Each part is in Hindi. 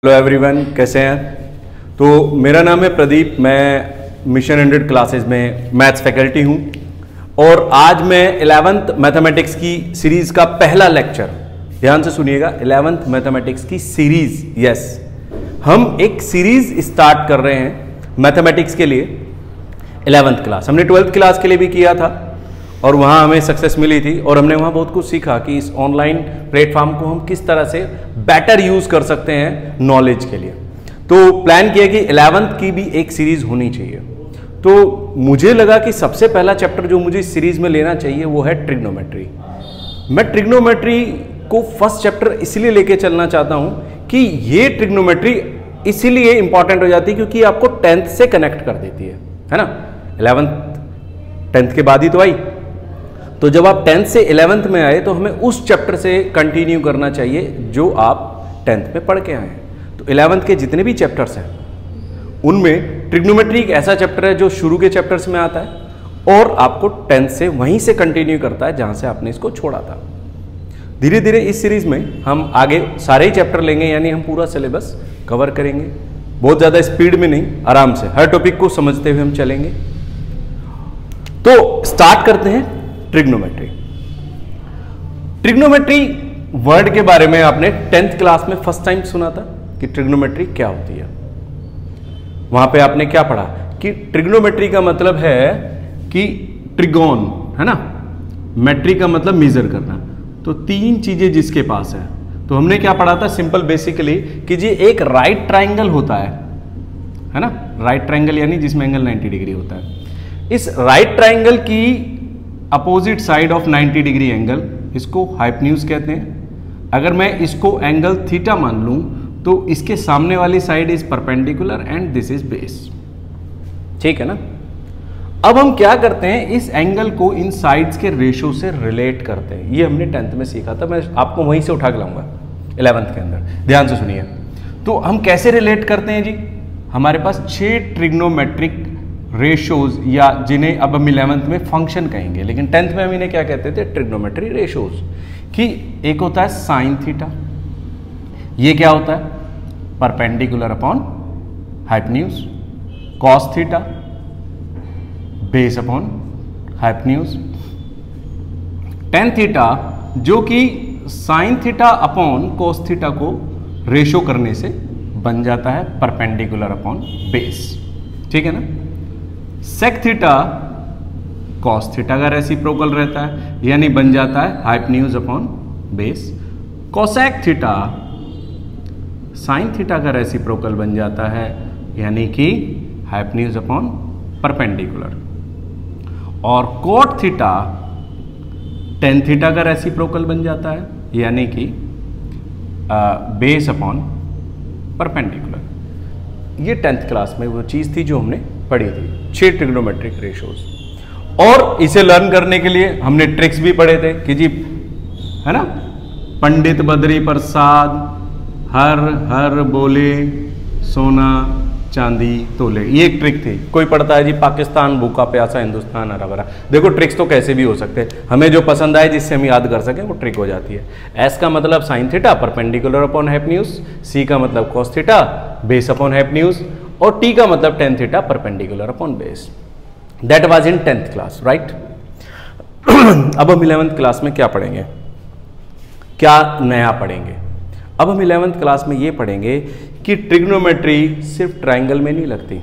हेलो एवरीवन, कैसे हैं। तो मेरा नाम है प्रदीप, मैं मिशन 100 क्लासेस में मैथ्स फैकल्टी हूं और आज मैं 11th मैथमेटिक्स की सीरीज़ का पहला लेक्चर, ध्यान से सुनिएगा, 11th मैथमेटिक्स की सीरीज़, यस, हम एक सीरीज़ स्टार्ट कर रहे हैं मैथमेटिक्स के लिए। 11th क्लास हमने 12th क्लास के लिए भी किया था और वहाँ हमें सक्सेस मिली थी और हमने वहाँ बहुत कुछ सीखा कि इस ऑनलाइन प्लेटफॉर्म को हम किस तरह से बेटर यूज़ कर सकते हैं नॉलेज के लिए। तो प्लान किया कि 11th की भी एक सीरीज़ होनी चाहिए। तो मुझे लगा कि सबसे पहला चैप्टर जो मुझे इस सीरीज़ में लेना चाहिए वो है ट्रिग्नोमेट्री। मैं ट्रिग्नोमेट्री को फर्स्ट चैप्टर इसलिए लेके चलना चाहता हूँ कि ये ट्रिग्नोमेट्री इसीलिए इंपॉर्टेंट हो जाती है क्योंकि आपको 10th से कनेक्ट कर देती है ना। 11th 10th के बाद ही तो आई, तो जब आप 10th से 11th में आए तो हमें उस चैप्टर से कंटिन्यू करना चाहिए जो आप 10th में पढ़ के आए हैं। तो 11th के जितने भी चैप्टर्स हैं उनमें ट्रिग्नोमेट्री एक ऐसा चैप्टर है जो शुरू के चैप्टर्स में आता है और आपको 10th से वहीं से कंटिन्यू करता है जहां से आपने इसको छोड़ा था। धीरे धीरे इस सीरीज में हम आगे सारे ही चैप्टर लेंगे, यानी हम पूरा सिलेबस कवर करेंगे। बहुत ज़्यादा स्पीड में नहीं, आराम से हर टॉपिक को समझते हुए हम चलेंगे। तो स्टार्ट करते हैं ट्रिग्नोमेट्री। ट्रिग्नोमेट्री वर्ड के बारे में आपने 10th क्लास में फर्स्ट टाइम सुना था कि ट्रिग्नोमेट्री क्या होती है। वहां पे आपने क्या पढ़ा कि ट्रिग्नोमेट्री का मतलब है कि ट्रिगोन, है ना, मेट्री का मतलब मेजर करना। तो तीन चीजें जिसके पास है, तो हमने क्या पढ़ा था सिंपल बेसिकली कि जी एक राइट ट्राइंगल होता है ना, राइट ट्राइंगल यानी जिसमें एंगल 90 डिग्री होता है। इस राइट ट्राइंगल की opposite side of 90 degree angle, इसको हाइपोटेन्यूज कहते हैं। अगर मैं इसको एंगल थीटा मान लूं तो इसके सामने वाली side is perpendicular and this is base, ठीक है ना। अब हम क्या करते हैं, इस एंगल को इन साइड्स के रेशो से रिलेट करते हैं। ये हमने 10th में सीखा था, मैं आपको वहीं से उठा के लाऊंगा 11th के अंदर, ध्यान से सुनिए। तो हम कैसे रिलेट करते हैं जी, हमारे पास 6 ट्रिग्नोमेट्रिक रेशोज, या जिन्हें अब हम 11th में फंक्शन कहेंगे, लेकिन 10th में हम इन्हें क्या कहते थे, ट्रिग्नोमेट्री रेशोज। कि एक होता है साइन थीटा, ये क्या होता है, perpendicular upon hypotenuse. Cos theta base upon hypotenuse. Tan theta जो कि sine theta upon cos theta को रेशो करने से बन जाता है परपेंडिकुलर अपॉन बेस, ठीक है ना। सेक थीटा कॉस थीटा का रेसिप्रोकल रहता है, यानी बन जाता है hypotenuse upon base. Cosec theta sine theta का रेसिप्रोकल बन जाता है, यानी कि हाइपोटेन्यूज अपॉन परपेंडिकुलर। और कोट थीटा टेन थीटा का रेसिप्रोकल बन जाता है, यानी कि बेस अपॉन परपेंडिकुलर। ये 10th क्लास में वो चीज थी जो हमने पढ़ी थी, 6 ट्रिग्नोमेट्रिक रेशोज। और इसे लर्न करने के लिए हमने ट्रिक्स भी पढ़े थे कि जी, है ना, पंडित बद्री प्रसाद हर हर बोले सोना चांदी तोले, ये एक ट्रिक थी। कोई पढ़ता है जी पाकिस्तान भूखा प्यासा हिंदुस्तान हरा भरा। देखो ट्रिक्स तो कैसे भी हो सकते हैं, हमें जो पसंद आए जिससे हम याद कर सकें वो ट्रिक हो जाती है। एस का मतलब sine theta perpendicular upon hypotenuse, C का मतलब cos theta base upon hypotenuse, और टी का मतलब tan theta perpendicular upon base. That was in 10th class, right. अब हम 11th क्लास में क्या पढ़ेंगे, क्या नया पढ़ेंगे। अब हम 11th क्लास में ये पढ़ेंगे कि ट्रिग्नोमेट्री सिर्फ ट्राइंगल में नहीं लगती,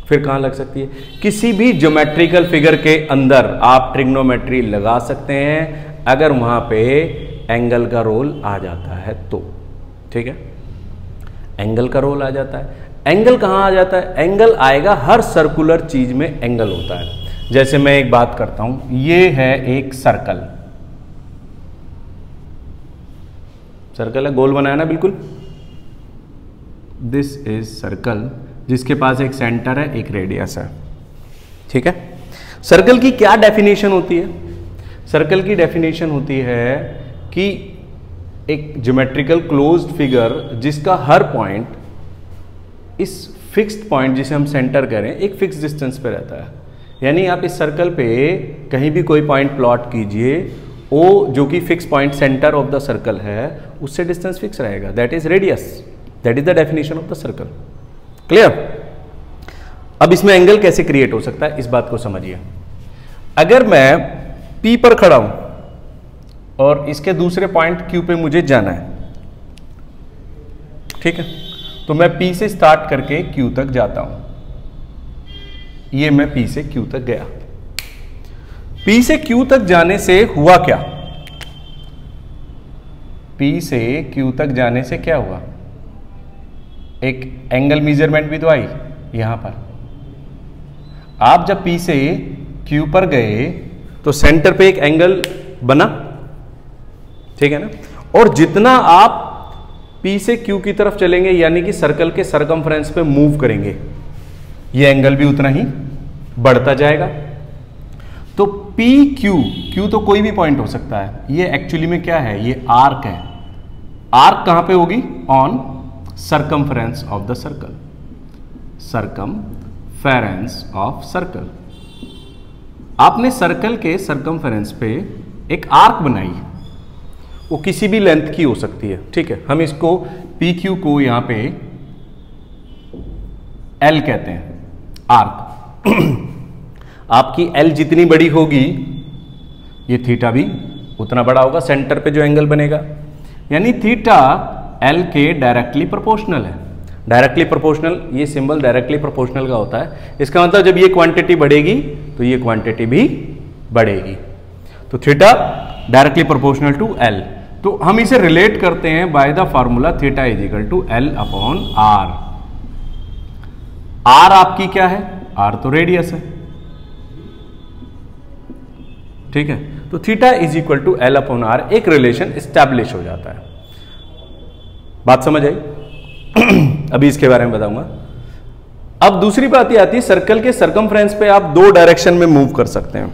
फिर कहाँ लग सकती है, किसी भी ज्योमेट्रिकल फिगर के अंदर आप ट्रिग्नोमेट्री लगा सकते हैं अगर वहां पे एंगल का रोल आ जाता है तो, ठीक है। एंगल का रोल आ जाता है। एंगल कहाँ आ जाता है, एंगल आएगा हर सर्कुलर चीज में एंगल होता है। जैसे मैं एक बात करता हूं, ये है एक सर्कल, सर्कल है, गोल बनाया ना बिल्कुल, दिस इज सर्कल जिसके पास एक सेंटर है, एक रेडियस है, ठीक है। सर्कल की क्या डेफिनेशन होती है, सर्कल की डेफिनेशन होती है कि एक ज्योमेट्रिकल क्लोज्ड फिगर जिसका हर पॉइंट इस फिक्स्ड पॉइंट जिसे हम सेंटर करें एक फिक्स डिस्टेंस पे रहता है। यानी आप इस सर्कल पे कहीं भी कोई पॉइंट प्लॉट कीजिए, ओ जो कि fix point centre of the circle है उससे डिस्टेंस फिक्स रहेगा, that is radius, that is the definition of the circle. Clear? अब इसमें एंगल कैसे क्रिएट हो सकता है, इस बात को समझिए। अगर मैं P पर खड़ा हूं और इसके दूसरे पॉइंट Q पे मुझे जाना है, ठीक है, तो मैं P से स्टार्ट करके Q तक जाता हूं। ये मैं P से Q तक गया। P से Q तक जाने से हुआ क्या? P से Q तक जाने से क्या हुआ? एक एंगल मेजरमेंट भी तो आई यहां पर। आप जब P से Q पर गए तो सेंटर पे एक एंगल बना, ठीक है ना, और जितना आप P से Q की तरफ चलेंगे यानी कि सर्कल के सरकमफ्रेंस पे मूव करेंगे, ये एंगल भी उतना ही बढ़ता जाएगा। तो पी क्यू तो कोई भी पॉइंट हो सकता है, ये एक्चुअली में क्या है, ये आर्क है। आर्क कहां पे होगी? On circumference of the circle, circumference of circle. आपने सर्कल के सरकमफेरेंस पे एक आर्क बनाई, वो किसी भी लेंथ की हो सकती है, ठीक है। हम इसको पी क्यू को यहां पे एल कहते हैं, आर्क। आपकी एल जितनी बड़ी होगी ये थीटा भी उतना बड़ा होगा, सेंटर पे जो एंगल बनेगा, यानी थीटा एल के डायरेक्टली प्रोपोर्शनल है। डायरेक्टली प्रोपोर्शनल, ये सिंबल डायरेक्टली प्रोपोर्शनल का होता है। इसका मतलब जब ये क्वांटिटी बढ़ेगी तो ये क्वांटिटी भी बढ़ेगी। तो theta directly proportional to L. तो हम इसे रिलेट करते हैं by the formula theta is equal to L upon R. R आपकी क्या है? आर तो रेडियस है, ठीक है। तो theta is equal to L upon R, एक रिलेशन स्टैब्लिश हो जाता है। बात समझ आई? अभी इसके बारे में बताऊंगा। अब दूसरी बात ये आती है, सर्कल के सरकमफ्रेंस पे आप दो डायरेक्शन में मूव कर सकते हैं,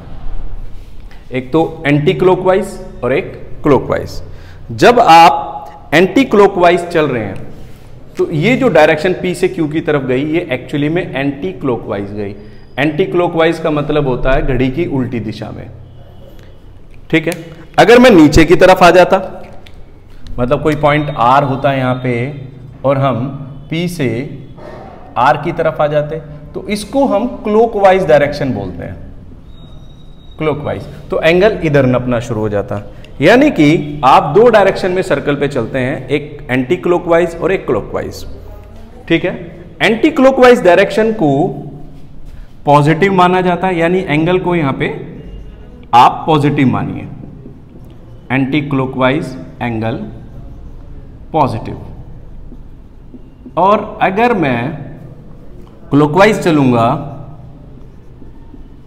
एक तो एंटी क्लॉकवाइज और एक क्लॉकवाइज। जब आप एंटी क्लॉकवाइज चल रहे हैं तो ये जो डायरेक्शन P से Q की तरफ गई, ये एक्चुअली में एंटी क्लॉकवाइज गई। एंटी क्लॉकवाइज का मतलब होता है घड़ी की उल्टी दिशा में, ठीक है। अगर मैं नीचे की तरफ आ जाता, मतलब कोई पॉइंट R होता है यहां पे, और हम P से R की तरफ आ जाते, तो इसको हम क्लॉकवाइज डायरेक्शन बोलते हैं, क्लॉकवाइज। तो एंगल इधर नपना शुरू हो जाता, यानी कि आप दो डायरेक्शन में सर्कल पे चलते हैं, एक एंटी क्लॉकवाइज और एक क्लॉकवाइज, ठीक है। एंटी क्लॉकवाइज डायरेक्शन को पॉजिटिव माना जाता है, यानी एंगल को यहां पे आप पॉजिटिव मानिए, एंटी क्लॉकवाइज एंगल पॉजिटिव। और अगर मैं क्लॉकवाइज चलूंगा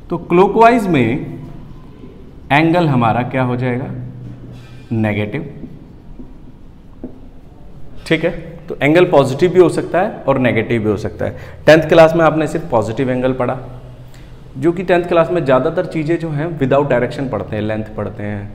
तो क्लॉकवाइज में एंगल हमारा क्या हो जाएगा? नेगेटिव, ठीक है। तो एंगल पॉजिटिव भी हो सकता है और नेगेटिव भी हो सकता है। 10th क्लास में आपने सिर्फ पॉजिटिव एंगल पढ़ा, जो कि 10th क्लास में ज़्यादातर चीज़ें जो हैं विदाउट डायरेक्शन पढ़ते हैं, लेंथ पढ़ते हैं,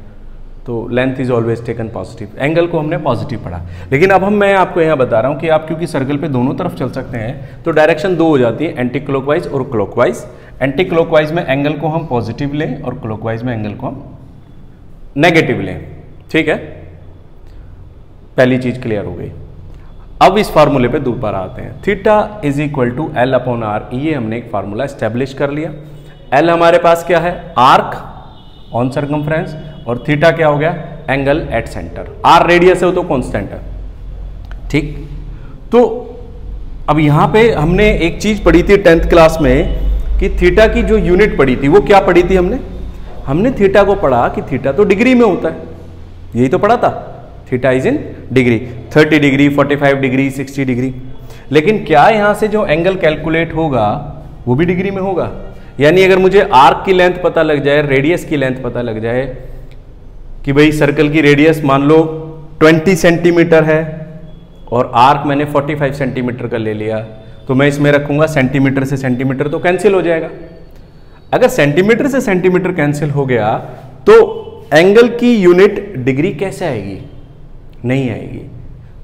तो length is always taken positive. Angle को हमने पॉजिटिव पढ़ा, लेकिन अब मैं आपको यहाँ बता रहा हूँ कि आप क्योंकि सर्कल पे दोनों तरफ चल सकते हैं, तो डायरेक्शन दो हो जाती है, एंटी क्लॉकवाइज और क्लॉकवाइज। एंटी क्लॉकवाइज में एंगल को हम पॉजिटिव लें और क्लॉकवाइज में एंगल को हम नेगेटिव लें, ठीक है। पहली चीज क्लियर हो गई। अब इस फार्मूले पे दोबारा आते हैं। Theta is equal to L upon R, ये हमने एक फार्मूला एस्टेब्लिश कर लिया। एल हमारे पास क्या है? आर्क ऑन सरकमफ्रेंस, और थीटा क्या हो गया? Angle at centre. R radius है तो कांस्टेंट है, ठीक। तो अब यहां पे हमने एक चीज पढ़ी थी 10th क्लास में कि थीटा की जो यूनिट पढ़ी थी वो क्या पढ़ी थी हमने थीटा को पढ़ा कि थीटा तो डिग्री में होता है, यही तो पढ़ा था, theta is in degree, 30 degree, 45 degree, 60 degree. लेकिन क्या यहां से जो एंगल कैलकुलेट होगा वो भी डिग्री में होगा? यानी अगर मुझे आर्क की लेंथ पता लग जाए, रेडियस की लेंथ पता लग जाए कि भाई सर्कल की रेडियस मान लो 20 सेंटीमीटर है और आर्क मैंने 45 सेंटीमीटर का ले लिया, तो मैं इसमें रखूंगा सेंटीमीटर से सेंटीमीटर, तो कैंसिल हो जाएगा। अगर सेंटीमीटर से सेंटीमीटर कैंसिल हो गया तो एंगल की यूनिट डिग्री कैसे आएगी? नहीं आएगी।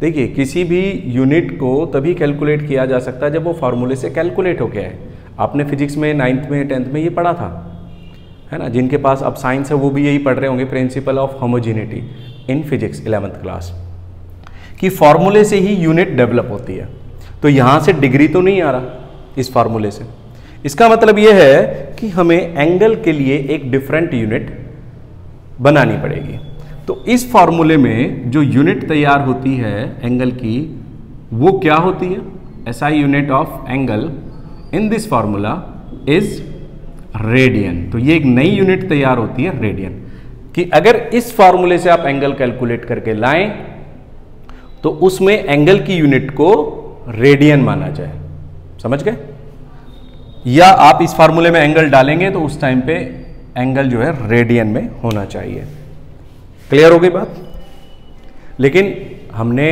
देखिए, किसी भी यूनिट को तभी कैलकुलेट किया जा सकता है जब वो फार्मूले से कैलकुलेट हो गया है। आपने फिजिक्स में 9th में 10th में ये पढ़ा था, है ना। जिनके पास अब साइंस है वो भी यही पढ़ रहे होंगे, principle of homogeneity in physics 11th class, कि फॉर्मूले से ही यूनिट डेवलप होती है। तो यहां से डिग्री तो नहीं आ रहा इस फॉर्मूले से, इसका मतलब यह है कि हमें एंगल के लिए एक डिफरेंट यूनिट बनानी पड़ेगी। तो इस फॉर्मूले में जो यूनिट तैयार होती है एंगल की वो क्या होती है? SI unit of angle in this formula is radian. तो ये एक नई यूनिट तैयार होती है रेडियन, कि अगर इस फॉर्मूले से आप एंगल कैलकुलेट करके लाएं तो उसमें एंगल की यूनिट को रेडियन माना जाए। समझ गए? या आप इस फॉर्मूले में एंगल डालेंगे तो उस टाइम पे एंगल जो है रेडियन में होना चाहिए। क्लियर हो गई बात? लेकिन हमने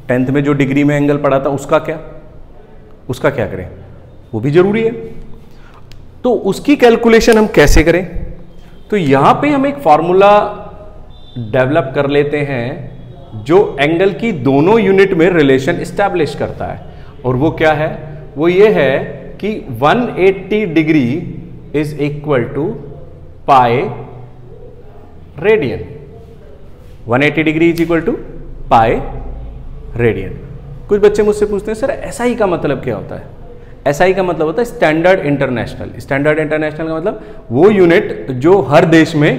10th में जो डिग्री में एंगल पढ़ा था उसका क्या करें? वो भी जरूरी है। तो उसकी कैलकुलेशन हम कैसे करें? तो यहां पे हम एक फॉर्मूला डेवलप कर लेते हैं जो एंगल की दोनों यूनिट में रिलेशन एस्टैब्लिश करता है, और वो क्या है? वो ये है कि 180 degree is equal to pi radian. 180 degree is equal to pi radian. कुछ बच्चे मुझसे पूछते हैं सर SI का मतलब क्या होता है? SI का मतलब होता है स्टैंडर्ड इंटरनेशनल। स्टैंडर्ड इंटरनेशनल का मतलब वो यूनिट जो हर देश में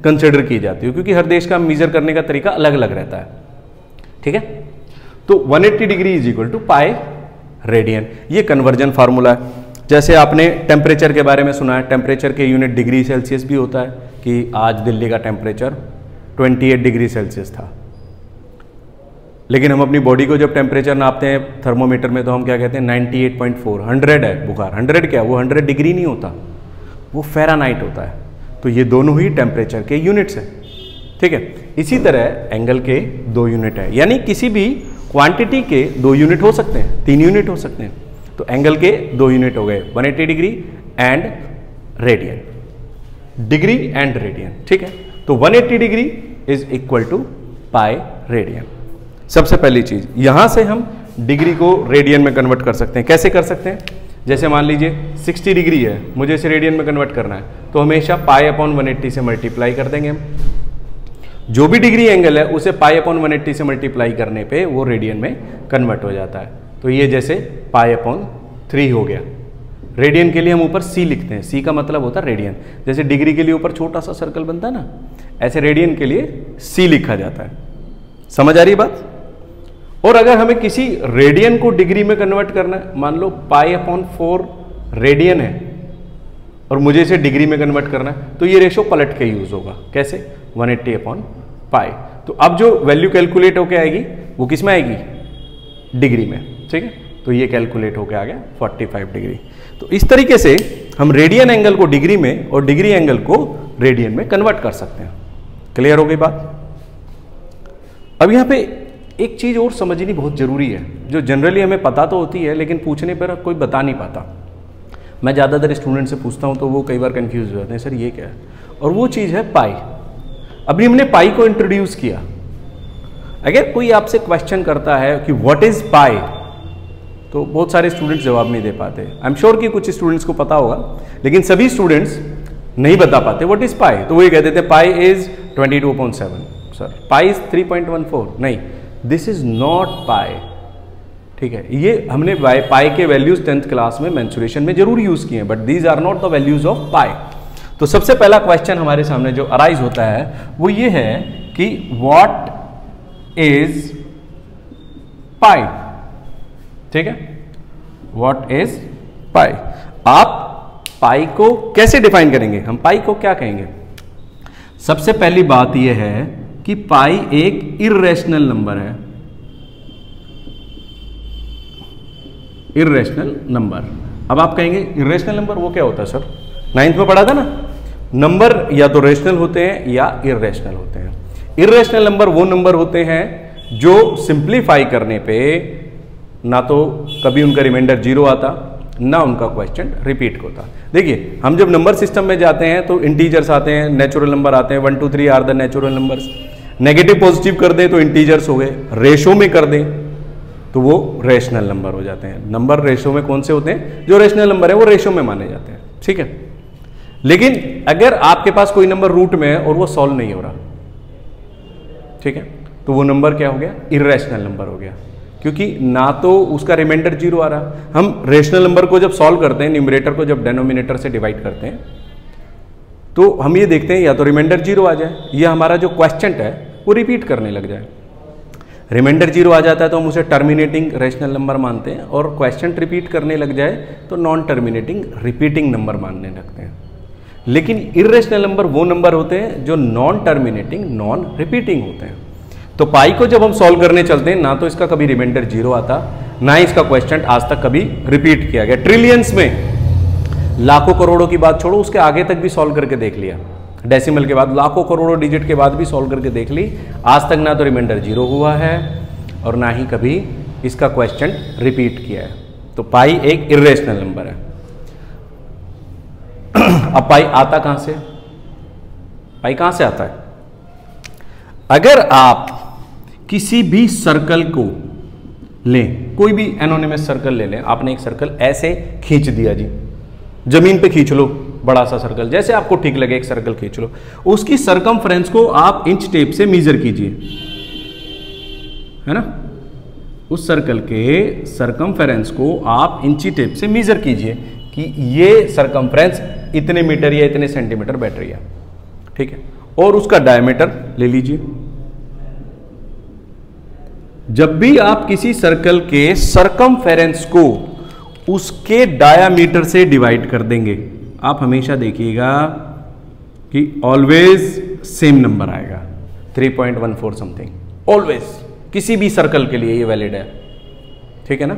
कंसिडर की जाती है, क्योंकि हर देश का मेजर करने का तरीका अलग अलग रहता है। ठीक है? तो 180 degree is equal to pi radian, ये कन्वर्जन फार्मूला है। जैसे आपने टेम्परेचर के बारे में सुना है, टेम्परेचर के यूनिट डिग्री सेल्सियस भी होता है, कि आज दिल्ली का टेम्परेचर 28 डिग्री सेल्सियस था। लेकिन हम अपनी बॉडी को जब टेम्परेचर नापते हैं थर्मोमीटर में तो हम क्या कहते हैं? 98.4, 100 है बुखार। 100 क्या? वो 100 डिग्री नहीं होता, वो फ़ारेनहाइट होता है। तो ये दोनों ही टेम्परेचर के यूनिट्स हैं। ठीक है? इसी तरह एंगल के 2 यूनिट है, यानी किसी भी क्वांटिटी के 2 यूनिट हो सकते हैं, 3 यूनिट हो सकते हैं। तो एंगल के 2 यूनिट हो गए, 180 degree and radian, degree and radian. ठीक है? तो 180 degree is equal to pi radian. सबसे पहली चीज, यहां से हम डिग्री को रेडियन में कन्वर्ट कर सकते हैं। कैसे कर सकते हैं? जैसे मान लीजिए 60 डिग्री है, मुझे इसे रेडियन में कन्वर्ट करना है, तो हमेशा पाई अपॉन 180 से मल्टीप्लाई कर देंगे हम। जो भी डिग्री एंगल है उसे पाई अपॉन 180 से मल्टीप्लाई करने पे वो रेडियन में कन्वर्ट हो जाता है। तो ये जैसे पाई अपॉन 3 हो गया। रेडियन के लिए हम ऊपर C लिखते हैं, C का मतलब होता है रेडियन। जैसे डिग्री के लिए ऊपर छोटा सा सर्कल बनता है ना, ऐसे रेडियन के लिए C लिखा जाता है। समझ आ रही बात? और अगर हमें किसी रेडियन को डिग्री में कन्वर्ट करना है, मान लो पाई अपॉन 4 रेडियन है और मुझे इसे डिग्री में कन्वर्ट करना है, तो ये रेशो पलट के यूज होगा। कैसे? 180 अपॉन पाई। तो अब जो वैल्यू कैलकुलेट होके आएगी वो किस में आएगी? डिग्री में। ठीक है? तो ये कैलकुलेट होके आ गया 45 डिग्री। तो इस तरीके से हम रेडियन एंगल को डिग्री में और डिग्री एंगल को रेडियन में कन्वर्ट कर सकते हैं। क्लियर हो गई बात? अब यहां पे एक चीज और समझनी बहुत जरूरी है, जो जनरली हमें पता तो होती है लेकिन पूछने पर कोई बता नहीं पाता। मैं ज़्यादातर स्टूडेंट से पूछता हूं तो वो कई बार कंफ्यूज हो जाते हैं, सर ये क्या है? और वो चीज़ है पाई। अभी हमने पाई को इंट्रोड्यूस किया। अगर कोई आपसे क्वेश्चन करता है कि व्हाट इज पाई, तो बहुत सारे स्टूडेंट्स जवाब नहीं दे पाते। आई एम श्योर कि कुछ स्टूडेंट्स को पता होगा, लेकिन सभी स्टूडेंट्स नहीं बता पाते व्हाट इज पाई। तो वो ये कह देते pi is 22.7, sir pi is 3.14। नहीं, दिस इज नॉट पाई। ठीक है? ये हमने पाई के वैल्यूज 10th क्लास में मेंसुरेशन में जरूर यूज किए हैं, but these are not the values of pi. तो सबसे पहला क्वेश्चन हमारे सामने जो अराइज होता है वो ये है कि व्हाट इज पाई। ठीक है? What is pi. आप पाई को कैसे डिफाइन करेंगे? हम पाई को क्या कहेंगे? सबसे पहली बात यह है कि पाई एक इर्रेशनल नंबर है। Irrational number. अब आप कहेंगे इर्रेशनल नंबर वो क्या होता है सर? 9th में पढ़ा था ना, नंबर या तो रेशनल होते हैं या इर्रेशनल होते हैं। इर्रेशनल नंबर वो नंबर होते हैं जो सिंप्लीफाई करने पे ना तो कभी उनका रिमाइंडर 0 आता, ना उनका क्वेश्चन रिपीट होता। देखिए, हम जब नंबर सिस्टम में जाते हैं तो इंटीजर्स आते हैं, नेचुरल नंबर आते हैं, 1 2 3 are the natural numbers. Negative positive कर दें तो इंटीजर्स हो गए, रेशो में कर दें तो वो रेशनल नंबर हो जाते हैं। नंबर रेशो में कौन से होते हैं? जो रेशनल नंबर है वो रेशो में माने जाते हैं। ठीक है? लेकिन अगर आपके पास कोई नंबर रूट में है और वो सॉल्व नहीं हो रहा, ठीक है, तो वो नंबर क्या हो गया, इर्रेशनल नंबर हो गया, क्योंकि ना तो उसका रिमाइंडर 0 आ रहा। हम रेशनल नंबर को जब सॉल्व करते हैं, न्यूमरेटर को जब डिनोमिनेटर से डिवाइड करते हैं, तो हम ये देखते हैं या तो रिमाइंडर 0 आ जाए या हमारा जो क्वेश्चन है वो रिपीट करने लग जाए। रिमाइंडर 0 आ जाता है तो हम उसे टर्मिनेटिंग रेशनल नंबर मानते हैं, और क्वेश्चन रिपीट करने लग जाए तो नॉन टर्मिनेटिंग रिपीटिंग नंबर मानने लगते हैं। लेकिन इर्रेशनल नंबर वो नंबर होते हैं जो नॉन टर्मिनेटिंग नॉन रिपीटिंग होते हैं। तो पाई को जब हम सॉल्व करने चलते हैं, ना तो इसका कभी रिमाइंडर 0 आता, ना ही इसका क्वेश्चन आज तक कभी रिपीट किया गया। ट्रिलियंस में, लाखों करोड़ों की बात छोड़ो, उसके आगे तक भी सॉल्व करके देख लिया, डेसिमल के बाद लाखों करोड़ों डिजिट के बाद भी सॉल्व करके देख ली, आज तक ना तो रिमाइंडर 0 हुआ है और ना ही कभी इसका क्वेश्चन रिपीट किया है। तो पाई एक इर्रेशनल नंबर है। अब पाई आता कहां से, पाई कहां से आता है? अगर आप किसी भी सर्कल को लें, कोई भी एनोनिमस सर्कल ले लें, आपने एक सर्कल ऐसे खींच दिया जी, जमीन पे खींच लो बड़ा सा सर्कल, जैसे आपको ठीक लगे एक सर्कल खींच लो, उसकी सरकमफ्रेंस को आप इंच टेप से मेजर कीजिए, है ना, उस सर्कल के सरकमफ्रेंस को आप इंची टेप से मेजर कीजिए कि ये सरकमफ्रेंस इतने मीटर या इतने सेंटीमीटर बैठ रही है, ठीक है, और उसका डायमीटर ले लीजिए। जब भी आप किसी सर्कल के सरकमफ्रेंस को उसके डायामीटर से डिवाइड कर देंगे, आप हमेशा देखिएगा कि ऑलवेज सेम नंबर आएगा, 3.14 समथिंग, ऑलवेज, किसी भी सर्कल के लिए ये वैलिड है, ठीक है ना।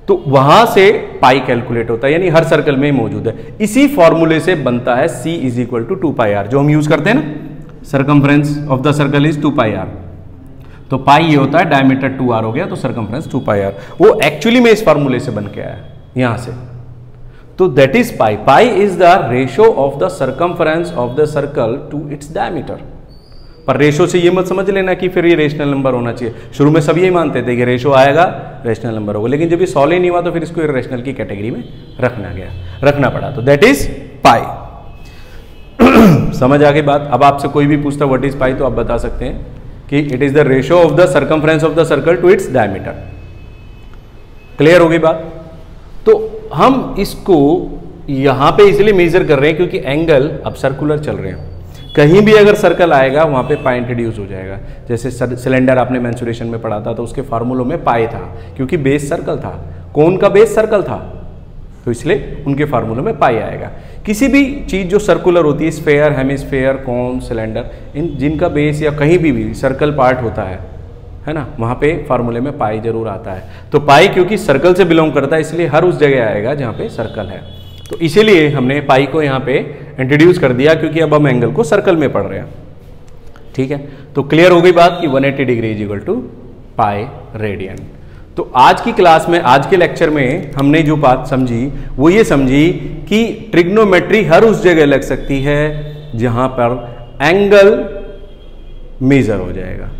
तो वहां से पाई कैलकुलेट होता है, यानी हर सर्कल में मौजूद है। इसी फॉर्मूले से बनता है C = 2πr, जो हम यूज करते हैं ना, circumference of the circle is 2πr। तो पाई ये होता है, डायमीटर 2r हो गया, तो सरकमफ्रेंस 2πr, वो एक्चुअली में इस फॉर्मूले से बन के आया यहां से। तो that is pi. Pi is the ratio of the circumference of the circle to its diameter. पर रेशो से ये मत समझ लेना कि फिर ये रेशनल नंबर होना चाहिए। शुरू में सब यही मानते थे कि रेशो आएगा रेशनल नंबर होगा, लेकिन जब ये सॉल्व ही नहीं हुआ तो फिर इसको इर्रेशनल की कैटेगरी में रखना पड़ा। तो दैट इज पाई। समझ आ गई बात। अब आपसे कोई भी पूछता व्हाट इज पाई, तो आप बता सकते हैं कि it is the ratio of the circumference of the circle to its diameter. Clear हो गई बात। तो हम इसको यहां पे इसलिए मेजर कर रहे हैं क्योंकि एंगल अब सर्कुलर चल रहे हैं, कहीं भी अगर सर्कल आएगा वहां पे पाई इंट्रोड्यूस हो जाएगा। जैसे सिलेंडर आपने मेंसुरेशन में पढ़ा था, तो उसके फार्मूलों में पाई था क्योंकि बेस सर्कल था, कोन का बेस सर्कल था, तो इसलिए उनके फार्मूलों में पाई आएगा। किसी भी चीज जो सर्कुलर होती है, स्फेयर, हेमिस्फेयर, कोन, सिलेंडर, इन जिनका बेस या कहीं भी सर्कल पार्ट होता है ना, वहां पे फार्मूले में पाई जरूर आता है। तो पाई क्योंकि सर्कल से बिलोंग करता है, इसलिए हर उस जगह आएगा जहां पे सर्कल है। तो इसीलिए हमने पाई को यहाँ पे इंट्रोड्यूस कर दिया, क्योंकि अब हम एंगल को सर्कल में पढ़ रहे हैं। ठीक है, तो क्लियर हो गई बात कि 180 degree is equal to pi radian. तो आज की क्लास में, आज के लेक्चर में हमने जो बात समझी वो ये समझी कि ट्रिग्नोमेट्री हर उस जगह लग सकती है जहां पर एंगल मेजर हो जाएगा।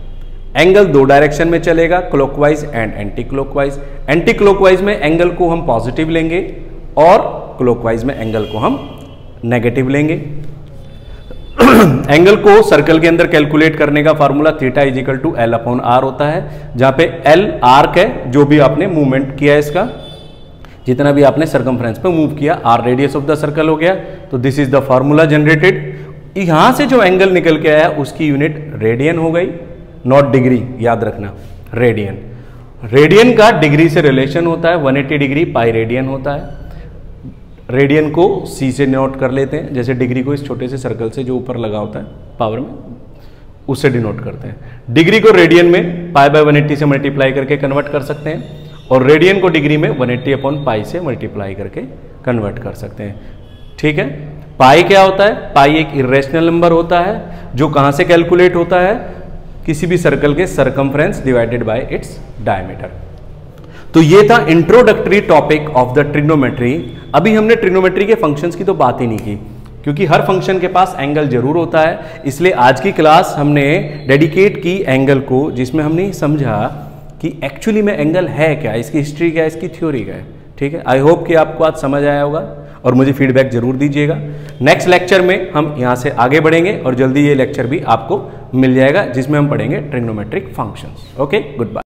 एंगल दो डायरेक्शन में चलेगा, clockwise and anti clockwise. Anti clockwise में एंगल को हम पॉजिटिव लेंगे और क्लॉकवाइज में एंगल को हम नेगेटिव लेंगे। एंगल को सर्कल के अंदर कैलकुलेट करने का formula theta is equal to L/R होता है, जहां पे L आर्क है, जो भी आपने मूवमेंट किया है इसका, जितना भी आपने सर्कमफ्रेंस पे मूव किया, R radius of the circle हो गया। तो this is the formula generated. यहां से जो एंगल निकल के आया उसकी यूनिट रेडियन हो गई, नॉट डिग्री, याद रखना, रेडियन। रेडियन का डिग्री से रिलेशन होता है, 180 डिग्री पाई रेडियन होता है। रेडियन को C से नोट कर लेते हैं, जैसे डिग्री को इस छोटे से सर्कल से जो ऊपर लगा होता है पावर में, उससे डिनोट करते हैं। डिग्री को रेडियन में π/180 से मल्टीप्लाई करके कन्वर्ट कर सकते हैं, और रेडियन को डिग्री में 180/π से मल्टीप्लाई करके कन्वर्ट कर सकते हैं। ठीक है, पाई क्या होता है? पाई एक इरेशनल नंबर होता है जो कहां से कैलकुलेट होता है? किसी भी सर्कल के circumference divided by its diameter. तो ये था introductory topic of the trigonometry. अभी हमने ट्रिग्नोमेट्री के फंक्शंस की तो बात ही नहीं की, क्योंकि हर फंक्शन के पास एंगल जरूर होता है। इसलिए आज की क्लास हमने डेडिकेट की एंगल को, जिसमें हमने समझा कि एक्चुअली में एंगल है क्या, इसकी हिस्ट्री क्या है, इसकी थ्योरी क्या है। ठीक है, आई होप कि आपको आज समझ आया होगा। और मुझे फीडबैक जरूर दीजिएगा। नेक्स्ट लेक्चर में हम यहाँ से आगे बढ़ेंगे और जल्दी ये लेक्चर भी आपको मिल जाएगा जिसमें हम पढ़ेंगे trigonometric functions. Okay, good bye.